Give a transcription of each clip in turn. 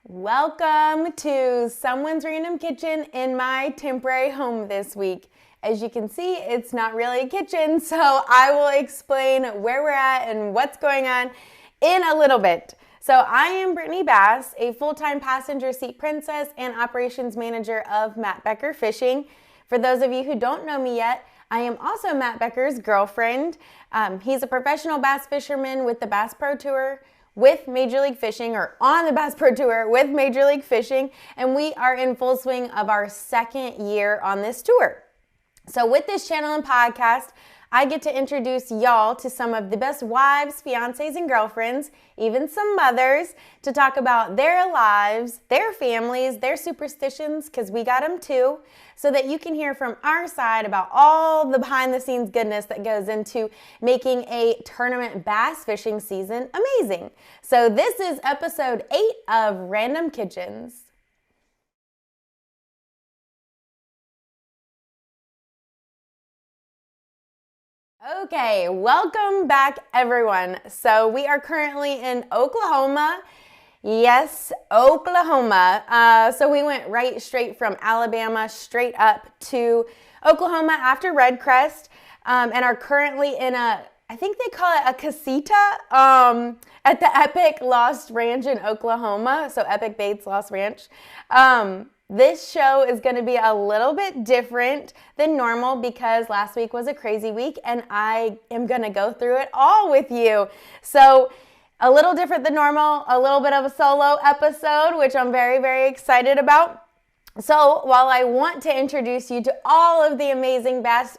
Welcome to someone's random kitchen in my temporary home this week. As you can see, it's not really a kitchen, so I will explain where we're at and what's going on in a little bit. So I am Brittany Bass, a full-time passenger seat princess and operations manager of Becker Fishing. For those of you who don't know me yet, I am also Matt Becker's girlfriend. He's a professional bass fisherman with the Bass Pro Tour with Major League Fishing, or on the Bass Pro Tour with Major League Fishing, and we are in full swing of our second year on this tour. So with this channel and podcast, I get to introduce y'all to some of the best wives, fiancés, and girlfriends, even some mothers, to talk about their lives, their families, their superstitions, because we got them too, so that you can hear from our side about all the behind-the-scenes goodness that goes into making a tournament bass fishing season amazing. So this is episode 8 of Random Kitchens. Okay, welcome back everyone. So we are currently in Oklahoma. Yes, Oklahoma. So we went straight from Alabama straight up to Oklahoma after REDCREST, and are currently in I think they call it a casita at the Epic Lost Ranch in Oklahoma. So Epic Bates Lost Ranch. This show is going to be a little bit different than normal because last week was a crazy week and I am going to go through it all with you. So a little different than normal, a little bit of a solo episode, which I'm very, very excited about. So while I want to introduce you to all of the amazing bass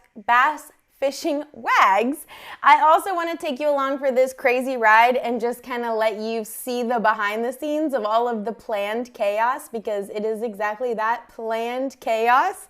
fishing WAGs, I also want to take you along for this crazy ride and just kind of let you see the behind the scenes of all of the planned chaos, because it is exactly that, planned chaos.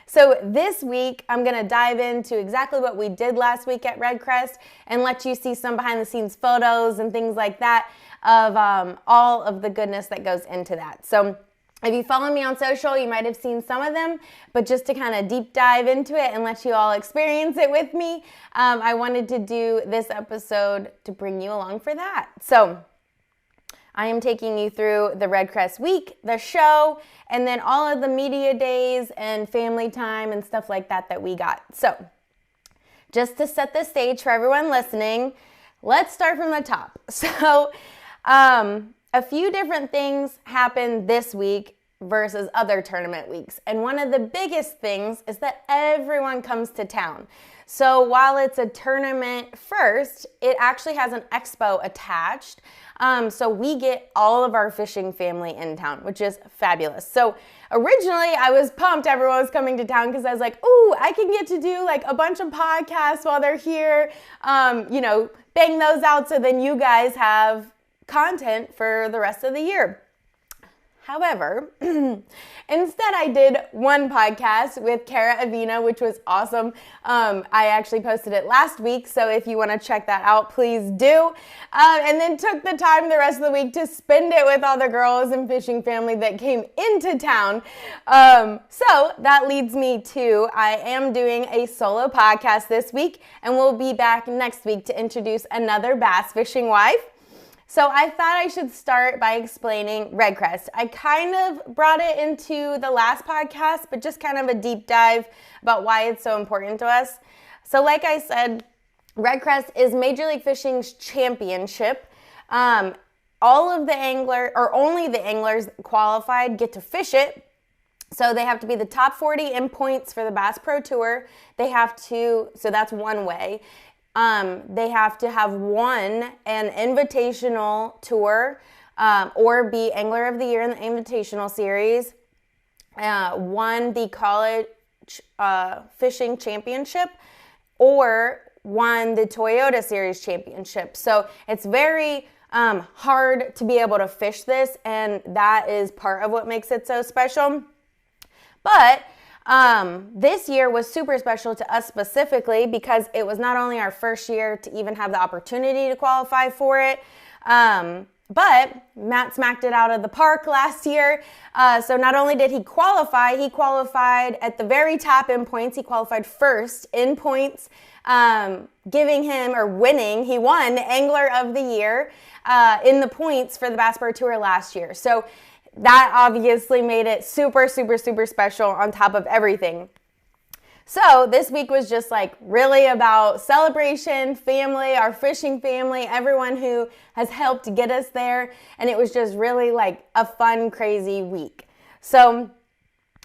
So this week I'm going to dive into exactly what we did last week at REDCREST and let you see some behind the scenes photos and things like that of all of the goodness that goes into that. So if you follow me on social, you might have seen some of them, but just to kind of deep dive into it and let you all experience it with me, I wanted to do this episode to bring you along for that. So I am taking you through the REDCREST week, the show, and then all of the media days and family time and stuff like that that we got. So just to set the stage for everyone listening, let's start from the top. So a few different things happened this week versus other tournament weeks. And one of the biggest things is that everyone comes to town. So while it's a tournament first, it actually has an expo attached. So we get all of our fishing family in town, which is fabulous. So originally I was pumped everyone was coming to town because I was like, ooh, I can get to do like a bunch of podcasts while they're here, bang those out so then you guys have content for the rest of the year. However, instead I did one podcast with Cara Avina, which was awesome. I actually posted it last week, so if you want to check that out, please do. And then took the time the rest of the week to spend it with all the girls and fishing family that came into town. So that leads me to, I am doing a solo podcast this week, and we'll be back next week to introduce another bass fishing wife. So I thought I should start by explaining REDCREST. I kind of brought it into the last podcast, but just kind of a deep dive about why it's so important to us. So like I said, REDCREST is Major League Fishing's championship. All of the only the anglers qualified get to fish it. So they have to be the top 40 in points for the Bass Pro Tour. So that's one way. They have to have won an invitational tour or be Angler of the Year in the Invitational Series, won the College Fishing Championship, or won the Toyota Series Championship. So it's very hard to be able to fish this, and that is part of what makes it so special. But this year was super special to us specifically because it was not only our first year to even have the opportunity to qualify for it, but Matt smacked it out of the park last year. So not only did he qualified at the very top in points. He qualified first in points, he won Angler of the Year. in the points for the Bass Pro Tour last year. So that obviously made it super, super, super special on top of everything. So this week was just like really about celebration, family, our fishing family, everyone who has helped get us there. And it was just really like a fun, crazy week. So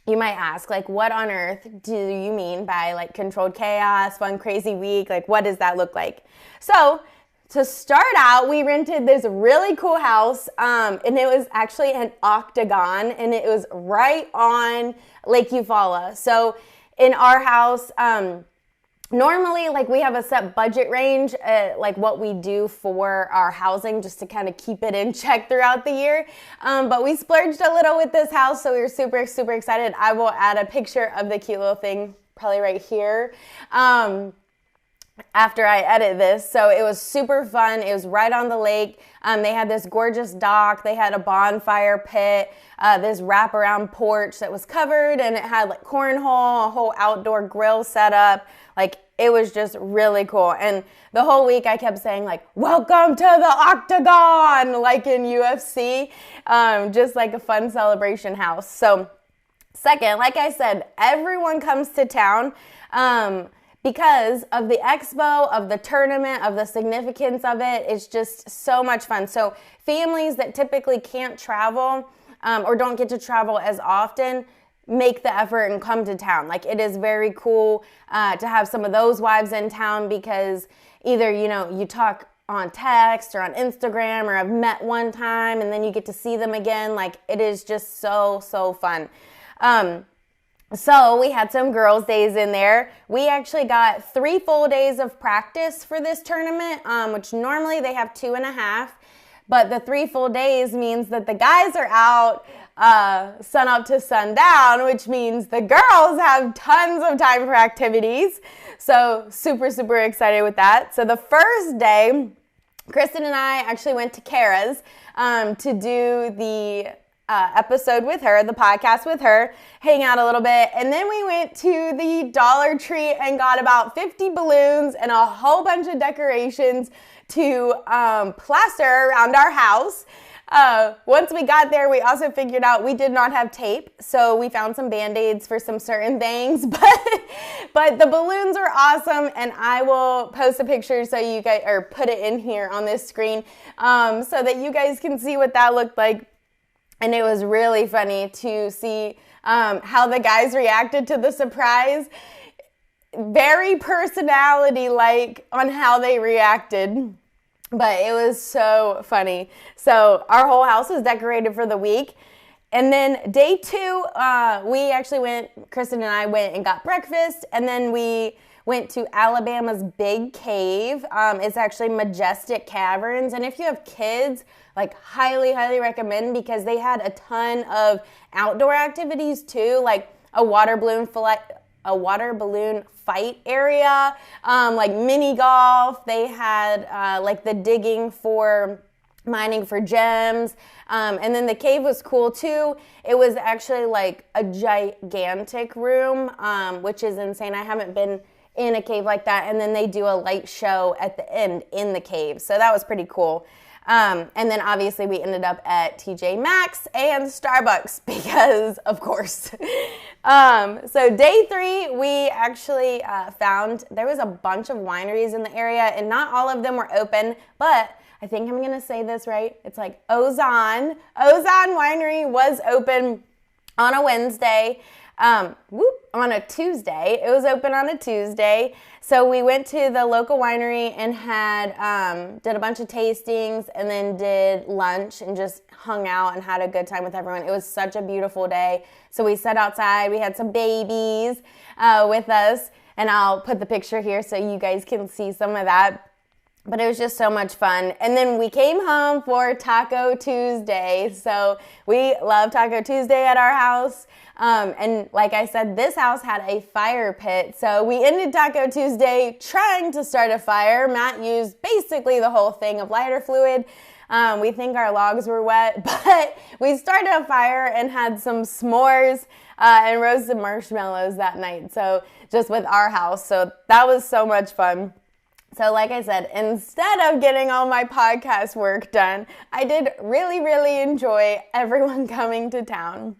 you might ask, like, what on earth do you mean by like controlled chaos, fun, crazy week? Like, what does that look like? So to start out, we rented this really cool house, and it was actually an octagon, and it was right on Lake Eufaula. So in our house, normally, like, we have a set budget range, like what we do for our housing, just to kind of keep it in check throughout the year. But we splurged a little with this house, so we were super, super excited. I will add a picture of the cute little thing, probably right here, after I edit this. So it was super fun. It was right on the lake. They had this gorgeous dock. They had a bonfire pit, this wraparound porch that was covered, and it had like cornhole, a whole outdoor grill set up. Like, it was just really cool. And the whole week I kept saying, like, welcome to the octagon, like in UFC, just like a fun celebration house. So second, like I said, everyone comes to town because of the expo, of the tournament, of the significance of it. It's just so much fun. So families that typically can't travel or don't get to travel as often make the effort and come to town. Like, it is very cool to have some of those wives in town, because either, you know, you talk on text or on Instagram, or have met one time and then you get to see them again. Like, it is just so, so fun. So we had some girls' days in there. We actually got 3 full days of practice for this tournament, which normally they have 2.5. But the 3 full days means that the guys are out sun up to sundown, which means the girls have tons of time for activities. So super, super excited with that. So the first day, Kristen and I actually went to Kara's to do the episode with her, the podcast with her, hang out a little bit. And then we went to the Dollar Tree and got about 50 balloons and a whole bunch of decorations to plaster around our house. Once we got there, we also figured out we did not have tape, so we found some Band-Aids for some certain things, but the balloons are awesome, and I will post a picture so you guys, or put it in here on this screen, so that you guys can see what that looked like. And it was really funny to see how the guys reacted to the surprise. Very personality-like on how they reacted. But it was so funny. So our whole house was decorated for the week. And then day 2, we actually went, Kristen and I went and got breakfast. And then we went to Alabama's Big Cave. It's actually Majestic Caverns. And if you have kids, like, highly, highly recommend, because they had a ton of outdoor activities too, like a water balloon fight area, like mini golf. They had like the digging for mining for gems. And then the cave was cool too. It was actually like a gigantic room, which is insane. I haven't been in a cave like that. And then they do a light show at the end in the cave. So that was pretty cool. And then obviously we ended up at TJ Maxx and Starbucks because, of course. So day 3, we actually found there was a bunch of wineries in the area, and not all of them were open, but I think I'm going to say this right. It's like Ozon Winery was open on a Wednesday. On a Tuesday. It was open on a Tuesday. So we went to the local winery and had did a bunch of tastings, and then did lunch and just hung out and had a good time with everyone. It was such a beautiful day. So we sat outside. We had some babies with us, and I'll put the picture here so you guys can see some of that. But it was just so much fun. And then we came home for Taco Tuesday. So we love Taco Tuesday at our house. And like I said, this house had a fire pit. So we ended Taco Tuesday trying to start a fire. Matt used basically the whole thing of lighter fluid. We think our logs were wet, but we started a fire and had some s'mores and roasted marshmallows that night. So just with our house. So that was so much fun. So like I said, instead of getting all my podcast work done, I did really, really enjoy everyone coming to town.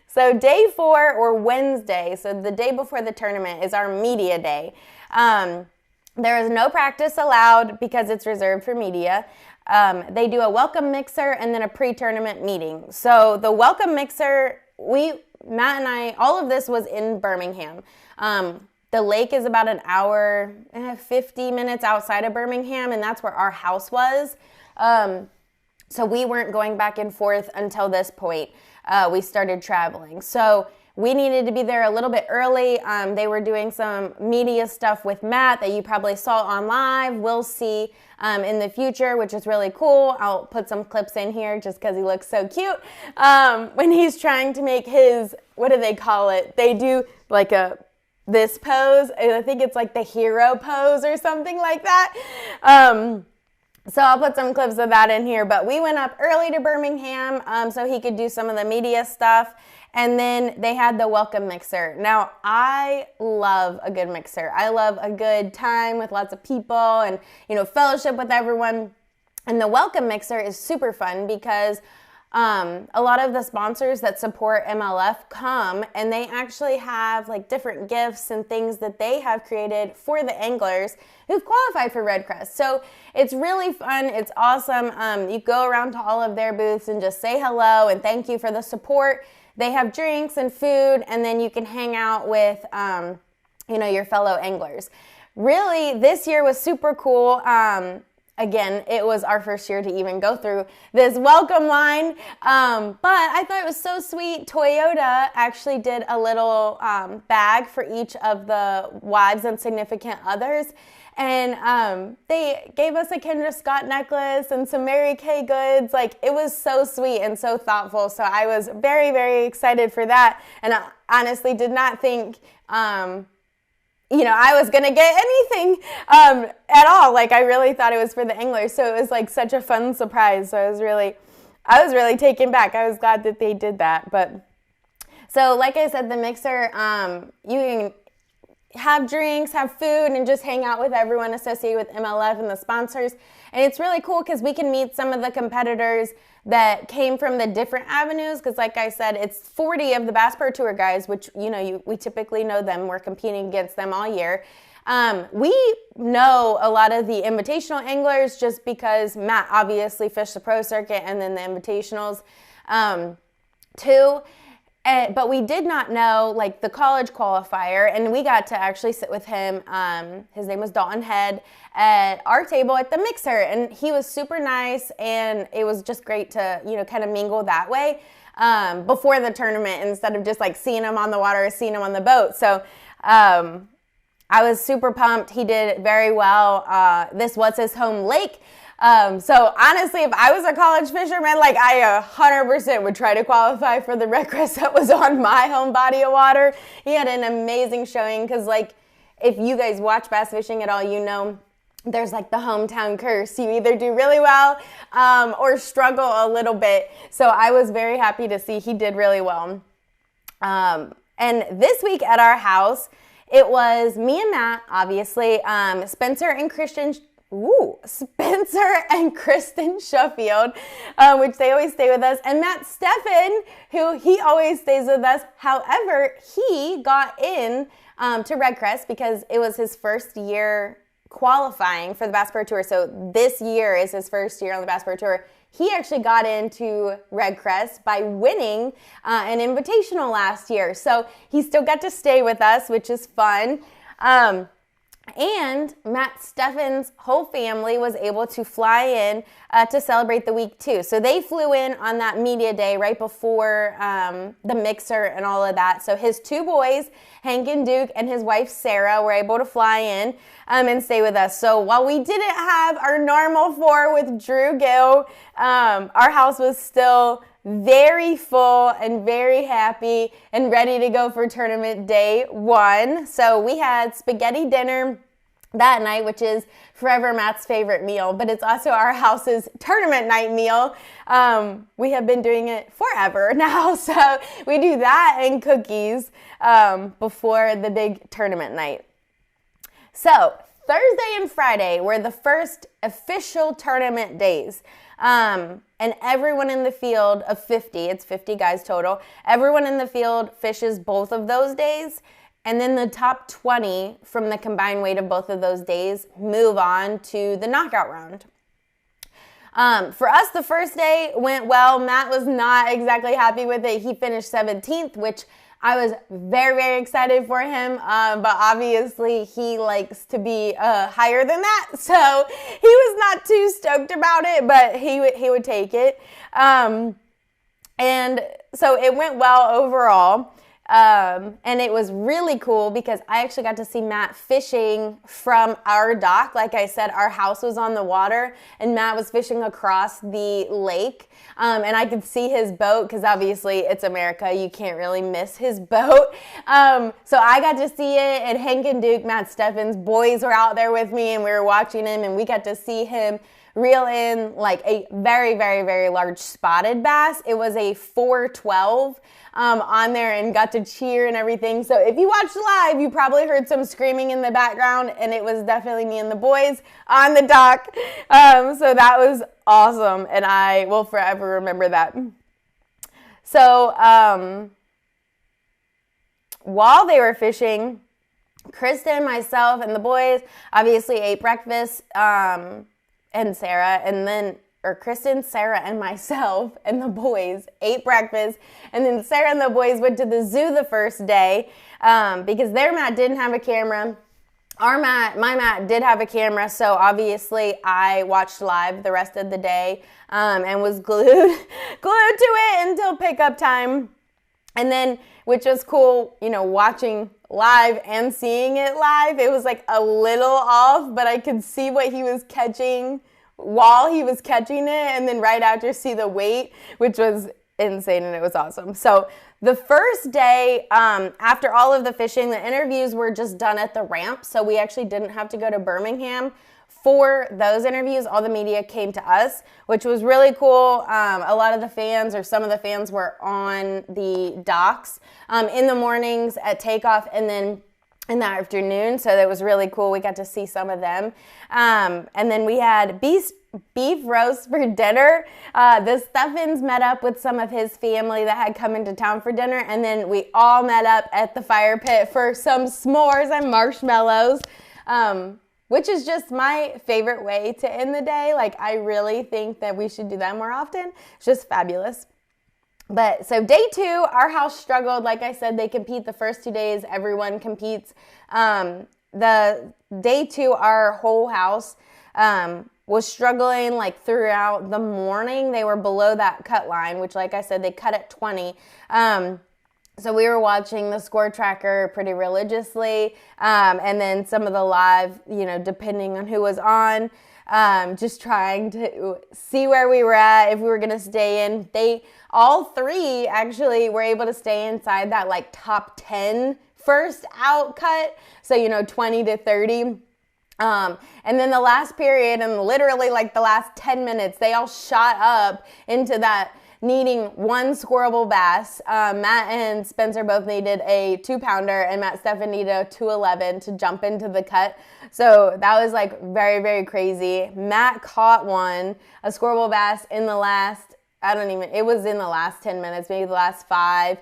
So day 4, or Wednesday, so the day before the tournament, is our media day. There is no practice allowed because it's reserved for media. They do a welcome mixer and then a pre-tournament meeting. So the welcome mixer, Matt and I, all of this was in Birmingham. The lake is about an hour, 50 minutes outside of Birmingham, and that's where our house was. So we weren't going back and forth until this point. We started traveling. So we needed to be there a little bit early. They were doing some media stuff with Matt that you probably saw on live. We'll see in the future, which is really cool. I'll put some clips in here just because he looks so cute. When he's trying to make his, what do they call it? They do like this pose, and I think it's like the hero pose or something like that. So I'll put some clips of that in here, but we went up early to Birmingham so he could do some of the media stuff, and then they had the welcome mixer. Now, I love a good mixer. I love a good time with lots of people and, fellowship with everyone, and the welcome mixer is super fun because a lot of the sponsors that support MLF come, and they actually have like different gifts and things that they have created for the anglers who've qualified for REDCREST. So it's really fun. It's awesome. You go around to all of their booths and just say hello and thank you for the support. They have drinks and food, and then you can hang out with, your fellow anglers. Really, this year was super cool. Again, it was our first year to even go through this welcome line, but I thought it was so sweet. Toyota actually did a little bag for each of the wives and significant others, and they gave us a Kendra Scott necklace and some Mary Kay goods. Like, it was so sweet and so thoughtful, so I was very, very excited for that, and I honestly did not think I was going to get anything at all. Like, I really thought it was for the anglers. So it was like such a fun surprise. So I was really taken back. I was glad that they did that. But so like I said, the mixer, you can have drinks, have food, and just hang out with everyone associated with MLF and the sponsors. And it's really cool because we can meet some of the competitors that came from the different avenues, because like I said, it's 40 of the Bass Pro Tour guys, which, we typically know them. We're competing against them all year. We know a lot of the invitational anglers just because Matt obviously fished the pro circuit and then the invitationals too. But we did not know like the college qualifier, and we got to actually sit with him. His name was Dalton Head at our table at the mixer, and he was super nice, and it was just great to kind of mingle that way before the tournament instead of just like seeing him on the water or seeing him on the boat. So I was super pumped. He did very well. This was his home lake. So honestly, if I was a college fisherman, like I 100% would try to qualify for the REDCREST that was on my home body of water. He had an amazing showing because like if you guys watch bass fishing at all, there's like the hometown curse. You either do really well or struggle a little bit. So I was very happy to see he did really well. And this week at our house, it was me and Matt, obviously, Spencer and Kristen Sheffield, which they always stay with us, and Matt Steffen, who he always stays with us. However, he got in to REDCREST because it was his first year qualifying for the Bass Pro Tour. So this year is his first year on the Bass Pro Tour. He actually got into REDCREST by winning an invitational last year. So he still got to stay with us, which is fun. And Matt Steffen's whole family was able to fly in to celebrate the week too. So they flew in on that media day right before the mixer and all of that. So his two boys, Hank and Duke, and his wife Sarah were able to fly in and stay with us. So while we didn't have our normal 4 with Drew Gill, our house was still very full and very happy and ready to go for tournament day 1. So we had spaghetti dinner that night, which is forever Matt's favorite meal, but it's also our house's tournament night meal. We have been doing it forever now, so we do that and cookies before the big tournament night. So Thursday and Friday were the first official tournament days. And everyone in the field of 50, it's 50 guys total, everyone in the field fishes both of those days. And then the top 20 from the combined weight of both of those days move on to the knockout round. For us, the first day went well. Matt was not exactly happy with it. He finished 17th, which I was very, very excited for him. But obviously, he likes to be higher than that. So he was not too stoked about it, but he would take it. And so it went well overall. And it was really cool because I actually got to see Matt fishing from our dock. Like I said, our house was on the water and Matt was fishing across the lake. And I could see his boat because obviously it's America. You can't really miss his boat. So I got to see it, and Hank and Duke, Matt Steffen's boys, were out there with me and we were watching him, and we got to see him reel in like a very, very, very large spotted bass. It was a 412 on there, and got to cheer and everything. So if you watched live, you probably heard some screaming in the background, and it was definitely me and the boys on the dock. So that was awesome, and I will forever remember that. So while they were fishing, Kristen, myself, and the boys obviously ate breakfast, and Sarah, and then Kristen, Sarah, and myself and the boys ate breakfast, and then Sarah and the boys went to the zoo the first day because their Matt didn't have a camera. My Matt did have a camera, so obviously I watched live the rest of the day and was glued to it until pickup time. And then, which was cool, you know, watching live and seeing it live, it was like a little off, but I could see what he was catching while he was catching it, and then right after see the weight, which was insane, and it was awesome. So the first day, after all of the fishing, the interviews were just done at the ramp, so we actually didn't have to go to Birmingham for those interviews. All the media came to us, which was really cool. A lot of the fans, or some of the fans, were on the docks in the mornings at takeoff, and then in the afternoon, so that was really cool. We got to see some of them. And then we had beef roast for dinner. The Steffens met up with some of his family that had come into town for dinner, and then we all met up at the fire pit for some s'mores and marshmallows, which is just my favorite way to end the day. Like, I really think that we should do that more often. It's just fabulous. But so day 2, our house struggled. Like I said, they compete the first 2 days. Everyone competes. The day 2, our whole house was struggling like throughout the morning. They were below that cut line, which, like I said, they cut at 20. So we were watching the score tracker pretty religiously. And then some of the live, you know, depending on who was on, just trying to see where we were at, if we were going to stay in. All 3 actually were able to stay inside that like top 10 first out cut. So, you know, 20 to 30. And then the last period, and literally like the last 10 minutes, they all shot up into that needing 1 scoreable bass. Matt and Spencer both needed a 2-pounder, and Matt Steffen needed a 211 to jump into the cut. So that was like very, very crazy. Matt caught one, a scoreable bass, in the last, it was in the last 10 minutes, maybe the last 5.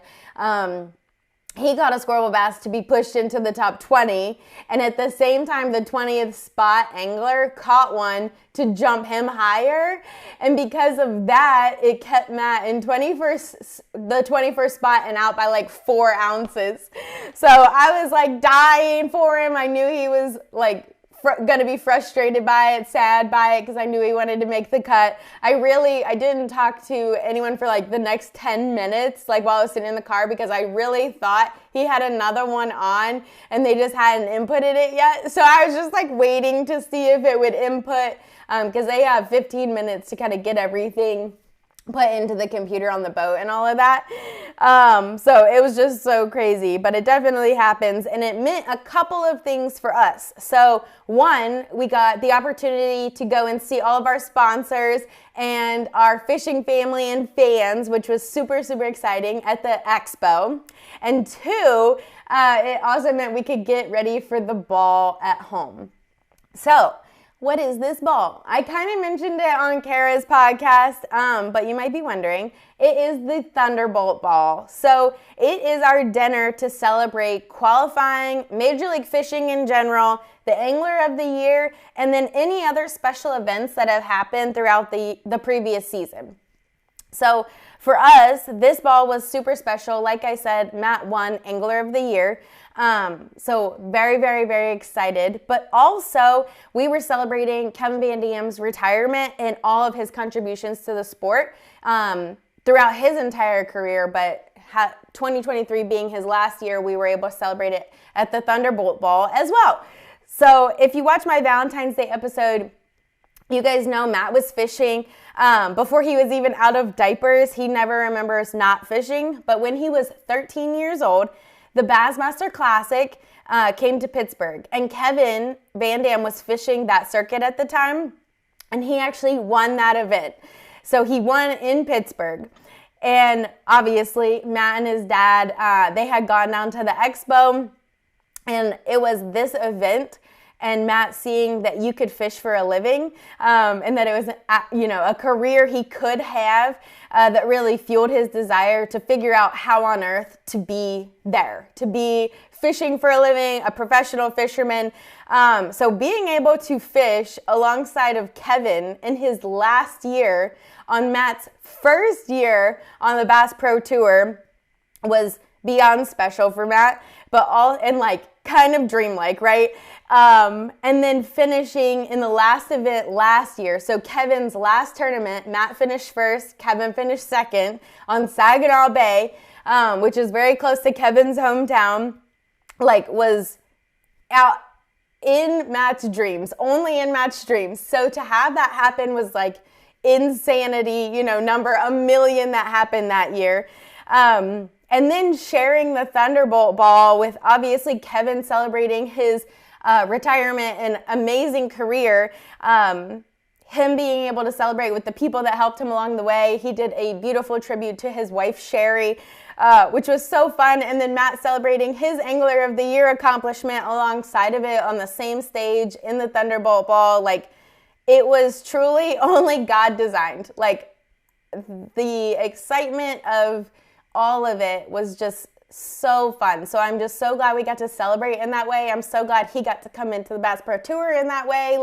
He caught a scoreable bass to be pushed into the top 20, and at the same time, the 20th spot angler caught one to jump him higher, and because of that, it kept Matt in the 21st spot and out by like 4 ounces. So I was like dying for him. I knew he was like gonna be frustrated by it, sad by it, because I knew he wanted to make the cut. I didn't talk to anyone for like the next 10 minutes, like while I was sitting in the car, because I really thought he had another one on and they just hadn't inputted it yet. So I was just like waiting to see if it would input, because they have 15 minutes to kind of get everything put into the computer on the boat and all of that. So it was just so crazy, but it definitely happens, and it meant a couple of things for us. So 1, we got the opportunity to go and see all of our sponsors and our fishing family and fans, which was super, super exciting at the expo. And 2, it also meant we could get ready for the ball at home. So, what is this ball? I kind of mentioned it on Kara's podcast, but you might be wondering. It is the Thunderbolt ball. So, it is our dinner to celebrate qualifying, Major League Fishing in general, the Angler of the Year, and then any other special events that have happened throughout the previous season. So, for us, this ball was super special. Like I said, Matt won Angler of the Year. So very, very, very excited. But also, we were celebrating Kevin Van Dam's retirement and all of his contributions to the sport throughout his entire career. But 2023 being his last year, we were able to celebrate it at the Thunderbolt Ball as well. So if you watch my Valentine's Day episode, you guys know Matt was fishing before he was even out of diapers. He never remembers not fishing. But when he was 13 years old, the Bassmaster Classic came to Pittsburgh. And Kevin Van Dam was fishing that circuit at the time. And he actually won that event. So he won in Pittsburgh. And obviously, Matt and his dad, they had gone down to the expo. And it was this event and Matt seeing that you could fish for a living and that it was, a career he could have that really fueled his desire to figure out how on earth to be there, to be fishing for a living, a professional fisherman. So being able to fish alongside of Kevin in his last year on Matt's first year on the Bass Pro Tour was beyond special for Matt, but all and kind of dreamlike, right? And then finishing in the last event last year. So Kevin's last tournament, Matt finished first, Kevin finished second on Saginaw Bay, which is very close to Kevin's hometown, was out in Matt's dreams, only in Matt's dreams. So to have that happen was insanity, number a million that happened that year. And then sharing the Thunderbolt ball with obviously Kevin celebrating his retirement and amazing career. Him being able to celebrate with the people that helped him along the way. He did a beautiful tribute to his wife, Sherry, which was so fun. And then Matt celebrating his Angler of the Year accomplishment alongside of it on the same stage in the Thunderbolt ball. It was truly only God designed. The excitement of all of it was just so fun. So I'm just so glad we got to celebrate in that way. I'm so glad he got to come into the Bass Pro Tour in that way.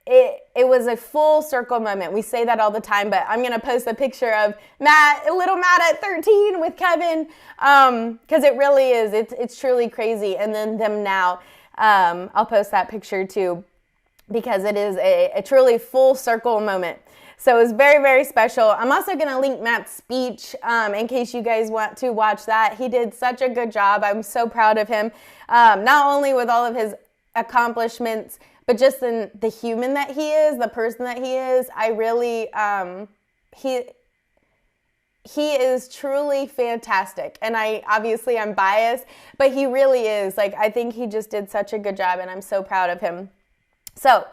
It was a full circle moment. We say that all the time, but I'm going to post a picture of little Matt at 13 with Kevin, because it really is. It's truly crazy. And then them now, I'll post that picture too, because it is a truly full circle moment. So it was very, very special. I'm also going to link Matt's speech in case you guys want to watch that. He did such a good job. I'm so proud of him, not only with all of his accomplishments, but just in the human that he is, the person that he is. I really, he is truly fantastic. And I'm biased, but he really is. I think he just did such a good job, and I'm so proud of him. So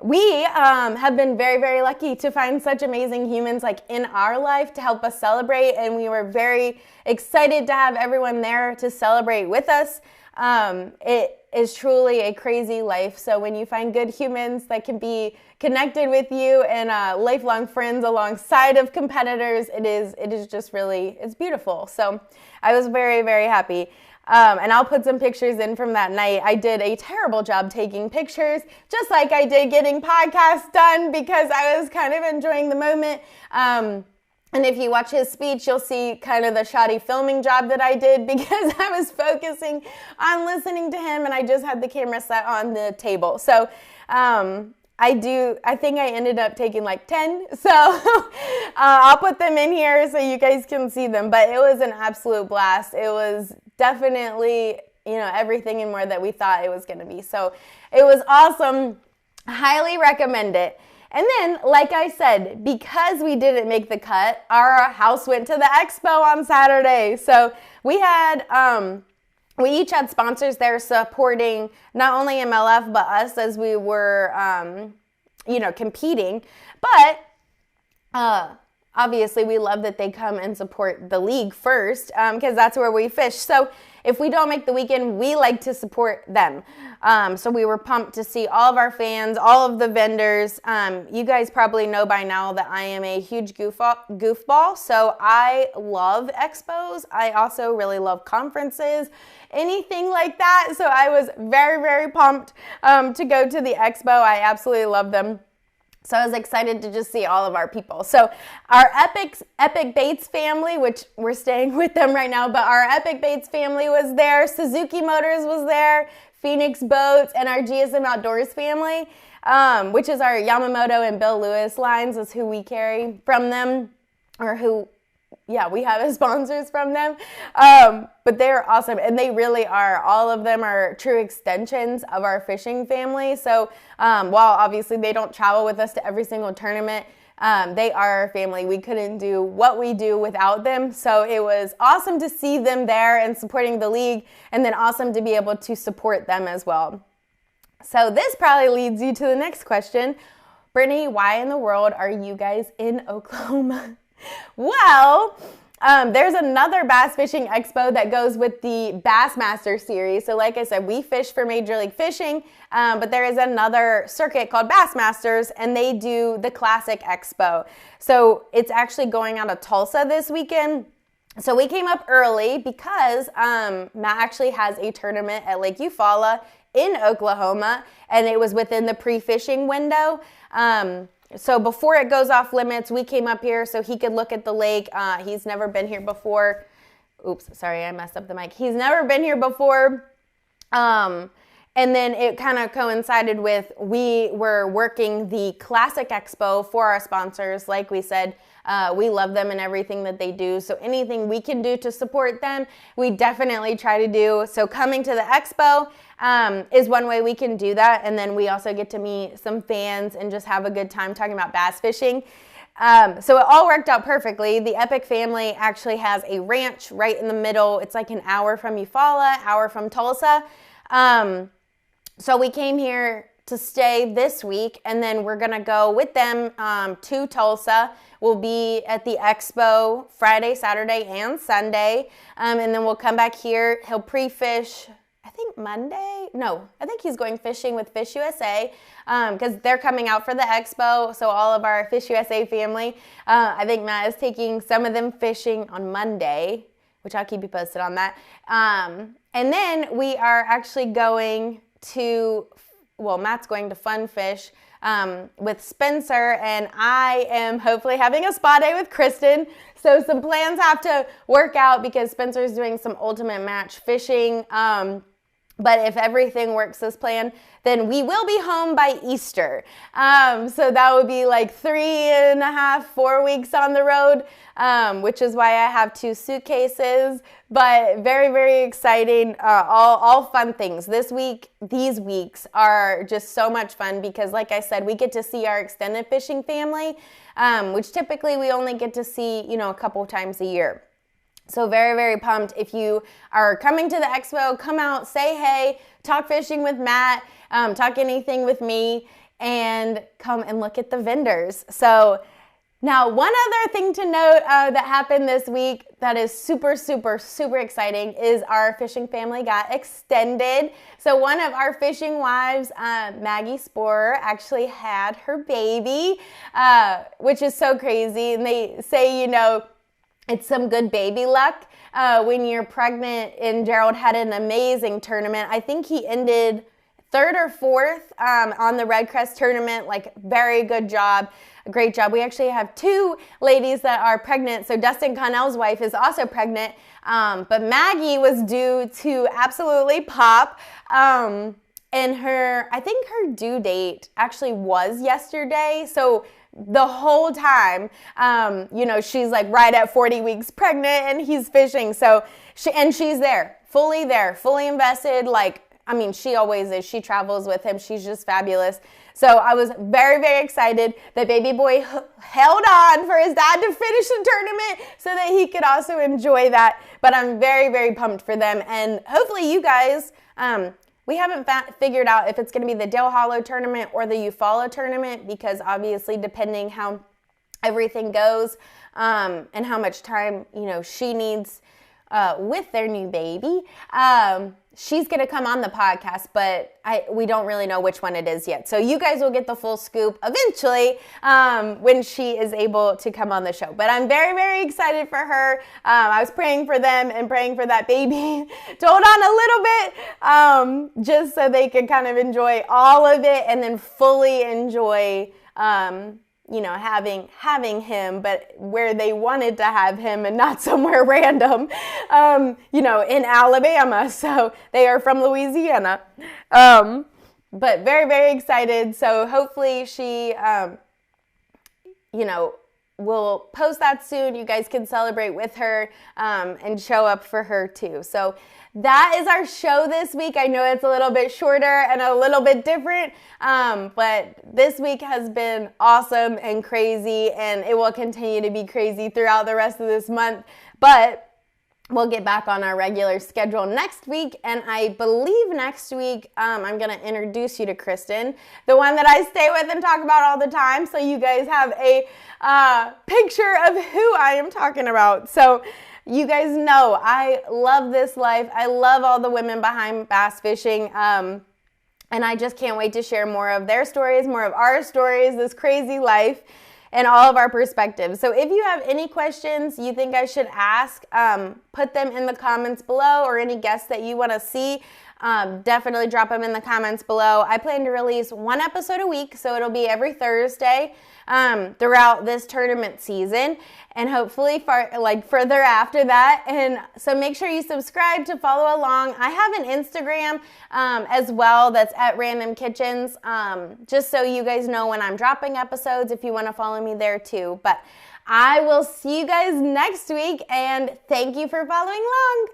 we have been very, very lucky to find such amazing humans in our life to help us celebrate, and we were very excited to have everyone there to celebrate with us. It is truly a crazy life. So when you find good humans that can be connected with you and lifelong friends alongside of competitors, it is just really, it's beautiful. So I was very, very happy. And I'll put some pictures in from that night. I did a terrible job taking pictures, just like I did getting podcasts done, because I was kind of enjoying the moment. And if you watch his speech, you'll see kind of the shoddy filming job that I did, because I was focusing on listening to him and I just had the camera set on the table. So I think I ended up taking 10. So I'll put them in here so you guys can see them. But it was an absolute blast. It was definitely, everything and more that we thought it was going to be. So it was awesome. Highly recommend it. And then, like I said, because we didn't make the cut, our house went to the expo on Saturday. So we each had sponsors there supporting not only MLF, but us as we were, competing. But obviously we love that they come and support the league first, because that's where we fish. So if we don't make the weekend, we like to support them. So we were pumped to see all of our fans, all of the vendors. You guys probably know by now that I am a huge goofball, so I love expos. I also really love conferences, anything like that. So I was very, very pumped to go to the expo. I absolutely love them. So I was excited to just see all of our people. So our Epic Baits family, which we're staying with them right now, but our Epic Baits family was there. Suzuki Motors was there. Phoenix Boats, and our GSM Outdoors family, which is our Yamamoto and Bill Lewis lines, is who we carry from them, or who, yeah, we have as sponsors from them. But they're awesome, and they really are. All of them are true extensions of our fishing family. So while obviously they don't travel with us to every single tournament, they are our family. We couldn't do what we do without them. So it was awesome to see them there and supporting the league, and then awesome to be able to support them as well. So this probably leads you to the next question. Brittany, why in the world are you guys in Oklahoma? Well, there's another bass fishing expo that goes with the Bassmaster series. So like I said, we fish for Major League Fishing, but there is another circuit called Bassmasters, and they do the Classic Expo. So it's actually going out of Tulsa this weekend. So we came up early because Matt actually has a tournament at Lake Eufaula in Oklahoma, and it was within the pre-fishing window. So before it goes off limits, we came up here so he could look at the lake. He's never been here before. Oops, sorry, I messed up the mic. He's never been here before. And then it kind of coincided with, we were working the Classic Expo for our sponsors. Like we said, we love them and everything that they do. So anything we can do to support them, we definitely try to do. So coming to the expo is one way we can do that. And then we also get to meet some fans and just have a good time talking about bass fishing. So it all worked out perfectly. The Epic family actually has a ranch right in the middle. It's like an hour from Eufaula, hour from Tulsa. So we came here to stay this week, and then we're gonna go with them to Tulsa. We'll be at the expo Friday, Saturday, and Sunday, and then we'll come back here. He'll pre-fish, I think Monday? No, I think he's going fishing with Fish USA because they're coming out for the expo, so all of our Fish USA family. I think Matt is taking some of them fishing on Monday, which I'll keep you posted on that. And then we are actually going to, well, Matt's going to Fun Fish with Spencer, and I am hopefully having a spa day with Kristen. So some plans have to work out because Spencer's doing some ultimate match fishing. But if everything works as planned, then we will be home by Easter. So that would be like 3.5, 4 weeks on the road, which is why I have 2 suitcases. But very, very exciting. All fun things. These weeks are just so much fun because, like I said, we get to see our extended fishing family, which typically we only get to see, a couple times a year. So very, very pumped. If you are coming to the expo, come out, say hey, talk fishing with Matt, talk anything with me, and come and look at the vendors. So now one other thing to note that happened this week that is super, super, super exciting is our fishing family got extended. So one of our fishing wives, Maggie Sporer, actually had her baby, which is so crazy. And they say, it's some good baby luck when you're pregnant, and Gerald had an amazing tournament. I think he ended 3rd or 4th on the REDCREST tournament. Like, very good job, great job. We actually have 2 ladies that are pregnant. So Dustin Connell's wife is also pregnant, but Maggie was due to absolutely pop. And I think her due date actually was yesterday. So the whole time, she's like right at 40 weeks pregnant and he's fishing. So she's there, fully invested. She always is. She travels with him. She's just fabulous. So I was very, very excited that baby boy held on for his dad to finish the tournament so that he could also enjoy that. But I'm very, very pumped for them. And hopefully you guys, we haven't figured out if it's going to be the Dale Hollow tournament or the Eufaula tournament, because obviously depending how everything goes, and how much time, she needs with their new baby. She's going to come on the podcast, but we don't really know which one it is yet. So you guys will get the full scoop eventually when she is able to come on the show. But I'm very, very excited for her. I was praying for them and praying for that baby to hold on a little bit, just so they could kind of enjoy all of it and then fully enjoy having him, but where they wanted to have him and not somewhere random, in Alabama. So they are from Louisiana. But very, very excited. So hopefully she, we'll post that soon. You guys can celebrate with her and show up for her too. So that is our show this week. I know it's a little bit shorter and a little bit different, but this week has been awesome and crazy, and it will continue to be crazy throughout the rest of this month. But we'll get back on our regular schedule next week, and I believe next week I'm going to introduce you to Kristen, the one that I stay with and talk about all the time, so you guys have a picture of who I am talking about. So you guys know I love this life. I love all the women behind bass fishing, and I just can't wait to share more of their stories, more of our stories, this crazy life, and all of our perspectives. So if you have any questions you think I should ask, put them in the comments below, or any guests that you want to see, definitely drop them in the comments below. I plan to release one episode a week, so it'll be every Thursday throughout this tournament season, and hopefully further after that. And so make sure you subscribe to follow along. I have an Instagram as well that's at Random Kitchens, just so you guys know when I'm dropping episodes, if you want to follow me there too. But I will see you guys next week, and thank you for following along.